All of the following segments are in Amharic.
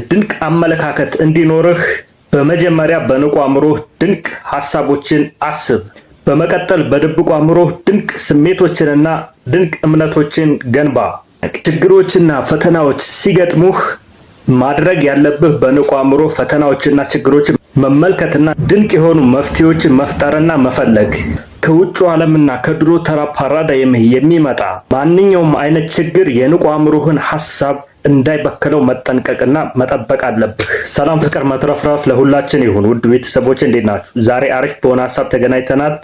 ድንቅ አመለካከት እንዲኖርህ በመጀመሪያ በንቁ አእምሮህ ድንቅ ሐሳቦችን አስብ። በመቀጠል በድብቁ አእምሮህ ድንቅ ስሜቶችንና ድንቅ እምነቶችን ገንባ። ችግሮችና ፈተናዎች ሲገጥሙህ ማድረግ ያለብህ በንቁ አእምሮ ፈተናዎችና ችግሮችን መመልከትና ድንቅ የሆኑ መፍትሄዎችን መፍጠርና መፈለግ። ከውጭ ዓለምና ከድሮ ተራ ፓራዳይም የሚመጣ ማንኛውም አይነት ችግር የንቁ አእምሮህን ሐሳብ እንዳይበክለው መጠንቀቅና መጠበቅ አለብህ። ሰላም፣ ፍቅር፣ መትረፍረፍ ለሁላችን ይሁን። ውድ ቤተሰቦች እንዴት ናችሁ? ዛሬ አሪፍ በሆነ ሐሳብ ተገናኝተናል።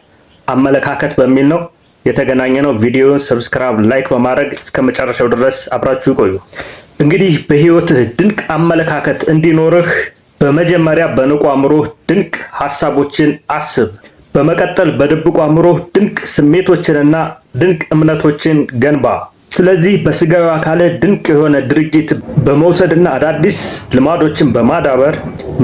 አመለካከት በሚል ነው የተገናኘነው። ቪዲዮውን ሰብስክራይብ፣ ላይክ በማድረግ እስከ መጨረሻው ድረስ አብራችሁ ይቆዩ። እንግዲህ በህይወትህ ድንቅ አመለካከት እንዲኖርህ በመጀመሪያ በንቁ አእምሮህ ድንቅ ሐሳቦችን አስብ። በመቀጠል በድብቁ አእምሮህ ድንቅ ስሜቶችንና ድንቅ እምነቶችን ገንባ። ስለዚህ በስጋዊ አካልህ ድንቅ የሆነ ድርጊት በመውሰድና አዳዲስ ልማዶችን በማዳበር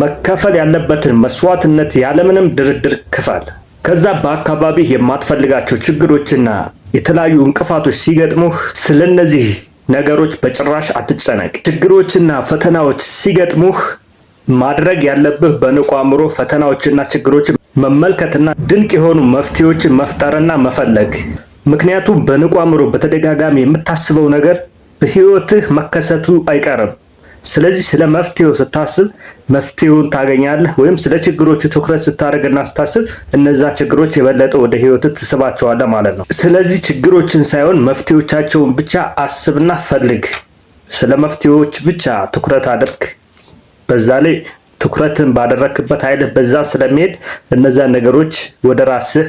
መከፈል ያለበትን መስዋዕትነት ያለምንም ድርድር ክፈል። ከዛ በአካባቢህ የማትፈልጋቸው ችግሮችና የተለያዩ እንቅፋቶች ሲገጥሙህ ስለነዚህ ነገሮች በጭራሽ አትጨነቅ። ችግሮችና ፈተናዎች ሲገጥሙህ ማድረግ ያለብህ በንቁ አእምሮ ፈተናዎችና ችግሮችን መመልከትና ድንቅ የሆኑ መፍትሄዎችን መፍጠርና መፈለግ። ምክንያቱም በንቁ አእምሮ በተደጋጋሚ የምታስበው ነገር በህይወትህ መከሰቱ አይቀርም። ስለዚህ ስለ መፍትሄው ስታስብ መፍትሄውን ታገኛለህ። ወይም ስለ ችግሮቹ ትኩረት ስታደርግና ስታስብ እነዛ ችግሮች የበለጠ ወደ ህይወትህ ትስባቸዋለህ ማለት ነው። ስለዚህ ችግሮችን ሳይሆን መፍትሄዎቻቸውን ብቻ አስብና ፈልግ። ስለ መፍትሄዎች ብቻ ትኩረት አድርግ። በዛ ላይ ትኩረትን ባደረክበት ኃይልህ በዛ ስለሚሄድ እነዛ ነገሮች ወደ ራስህ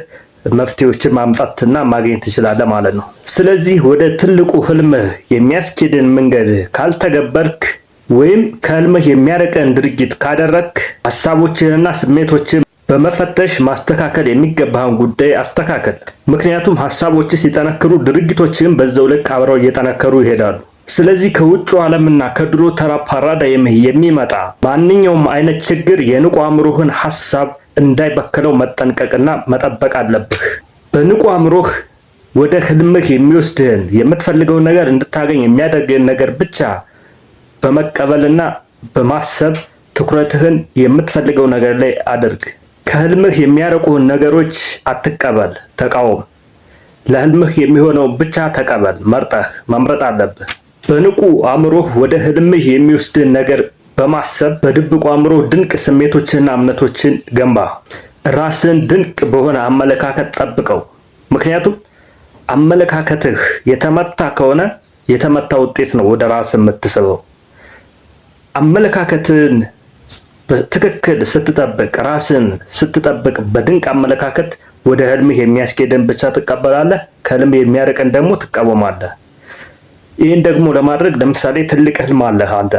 መፍትሄዎችን ማምጣትና ማግኘት ትችላለህ ማለት ነው። ስለዚህ ወደ ትልቁ ህልምህ የሚያስኬድን መንገድ ካልተገበርክ ወይም ከህልምህ የሚያርቅን ድርጊት ካደረክ ሐሳቦችንና ስሜቶችን በመፈተሽ ማስተካከል የሚገባህን ጉዳይ አስተካከል። ምክንያቱም ሐሳቦችህ ሲጠነክሩ ድርጊቶችህም በዛው ልክ አብረው እየጠነከሩ ይሄዳሉ። ስለዚህ ከውጭ ዓለምና ከድሮ ተራ ፓራዳይም የሚመጣ ማንኛውም አይነት ችግር የንቁ አእምሮህን ሐሳብ እንዳይበክለው መጠንቀቅና መጠበቅ አለብህ። በንቁ አእምሮህ ወደ ህልምህ የሚወስድህን የምትፈልገውን ነገር እንድታገኝ የሚያደርግህን ነገር ብቻ በመቀበልና በማሰብ ትኩረትህን የምትፈልገው ነገር ላይ አድርግ። ከህልምህ የሚያርቁህን ነገሮች አትቀበል፣ ተቃወም። ለህልምህ የሚሆነው ብቻ ተቀበል። መምረጥ አለብህ። በንቁ አእምሮህ ወደ ህልምህ የሚወስድህን ነገር በማሰብ በድብቁ አእምሮህ ድንቅ ስሜቶችንና እምነቶችን ገንባ። ራስን ድንቅ በሆነ አመለካከት ጠብቀው። ምክንያቱም አመለካከትህ የተመታ ከሆነ የተመታ ውጤት ነው ወደ ራስህ የምትስበው። አመለካከትን በትክክል ስትጠብቅ፣ ራስን ስትጠብቅ በድንቅ አመለካከት ወደ ህልምህ የሚያስኬድን ብቻ ትቀበላለህ፣ ከህልምህ የሚያርቅን ደግሞ ትቃወማለህ። ይህን ደግሞ ለማድረግ ለምሳሌ ትልቅ ህልም አለህ አንተ።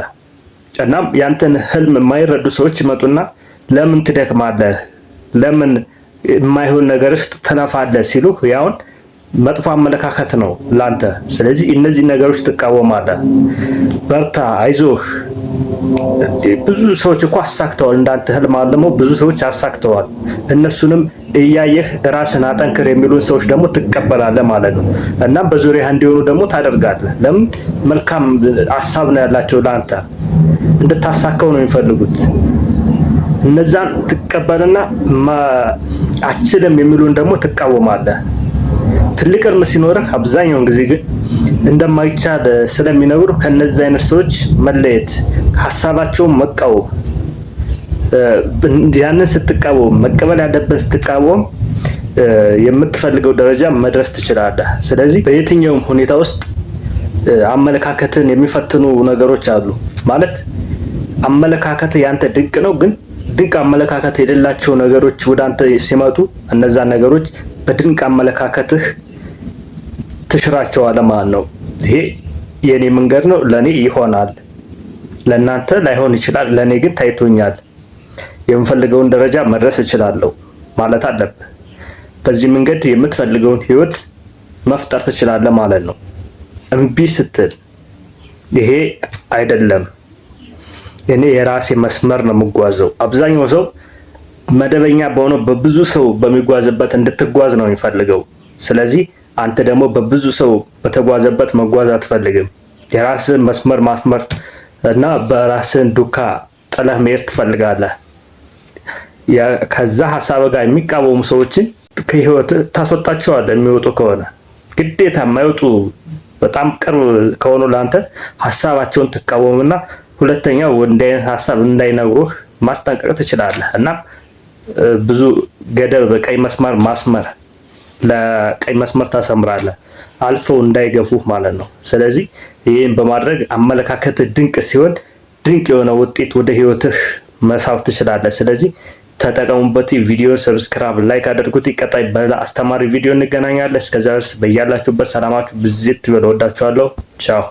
እናም ያንተን ህልም የማይረዱ ሰዎች ይመጡና ለምን ትደክማለህ፣ ለምን የማይሆን ነገር ውስጥ ትለፋለህ ሲሉህ ያውን መጥፎ አመለካከት ነው ላንተ። ስለዚህ እነዚህ ነገሮች ትቃወማለህ። በርታ፣ አይዞህ። ብዙ ሰዎች እኮ አሳክተዋል። እንዳንተ ህልም አልመው ብዙ ሰዎች አሳክተዋል። እነሱንም እያየህ ራስን አጠንክር የሚሉን ሰዎች ደግሞ ትቀበላለህ ማለት ነው። እናም በዙሪያህ እንዲሆኑ ደግሞ ታደርጋለህ። ለምን? መልካም ሐሳብ ነው ያላቸው ላንተ፣ እንድታሳካው ነው የሚፈልጉት። እነዛን ትቀበልና አችልም የሚሉን ደግሞ ትቃወማለህ። ትልቅ ህልም ሲኖርህ አብዛኛውን ጊዜ ግን እንደማይቻል ስለሚነግሩ ከነዚህ አይነት ሰዎች መለየት፣ ሐሳባቸውን መቃወም። ያንን ስትቃወም፣ መቀበል ያለብን ስትቃወም የምትፈልገው ደረጃ መድረስ ትችላለህ። ስለዚህ በየትኛውም ሁኔታ ውስጥ አመለካከትን የሚፈትኑ ነገሮች አሉ። ማለት አመለካከት ያንተ ድንቅ ነው፣ ግን ድንቅ አመለካከት የሌላቸው ነገሮች ወደ አንተ ሲመጡ እነዛን ነገሮች በድንቅ አመለካከትህ ትሽራቸዋለህ ማለት ነው። ይሄ የኔ መንገድ ነው፣ ለኔ ይሆናል፣ ለናንተ ላይሆን ይችላል፣ ለኔ ግን ታይቶኛል፣ የምፈልገውን ደረጃ መድረስ እችላለሁ ማለት አለብህ። በዚህ መንገድ የምትፈልገውን ህይወት መፍጠር ትችላለህ ማለት ነው። እምቢ ስትል ይሄ አይደለም፣ እኔ የራሴ መስመር ነው የምጓዘው። አብዛኛው ሰው መደበኛ በሆነው በብዙ ሰው በሚጓዝበት እንድትጓዝ ነው የሚፈልገው። ስለዚህ አንተ ደግሞ በብዙ ሰው በተጓዘበት መጓዝ አትፈልግም። የራስህን መስመር እና በራስን ዱካ ጥለህ መሄድ ትፈልጋለህ። ከዛ ሀሳብ ጋር የሚቃወሙ ሰዎችን ከህይወት ታስወጣቸዋለህ። የሚወጡ ከሆነ ግዴታ የማይወጡ በጣም ቅርብ ከሆኑ ለአንተ ሀሳባቸውን ትቃወምና ሁለተኛው እንዲህ አይነት ሀሳብ እንዳይነግሩህ ማስጠንቀቅ ትችላለህ። እና ብዙ ገደብ በቀይ መስመር ማስመር ለቀይ መስመር ታሰምራለህ፣ አልፈው እንዳይገፉህ ማለት ነው። ስለዚህ ይህን በማድረግ አመለካከት ድንቅ ሲሆን ድንቅ የሆነ ውጤት ወደ ህይወትህ መሳብ ትችላለህ። ስለዚህ ተጠቀሙበት። ቪዲዮ ሰብስክራይብ፣ ላይክ አድርጉት። ቀጣይ በሌላ አስተማሪ ቪዲዮ እንገናኛለን። እስከዛ ድረስ በያላችሁበት ሰላማችሁ ብዝት ይበል። ወዳችኋለሁ። ቻው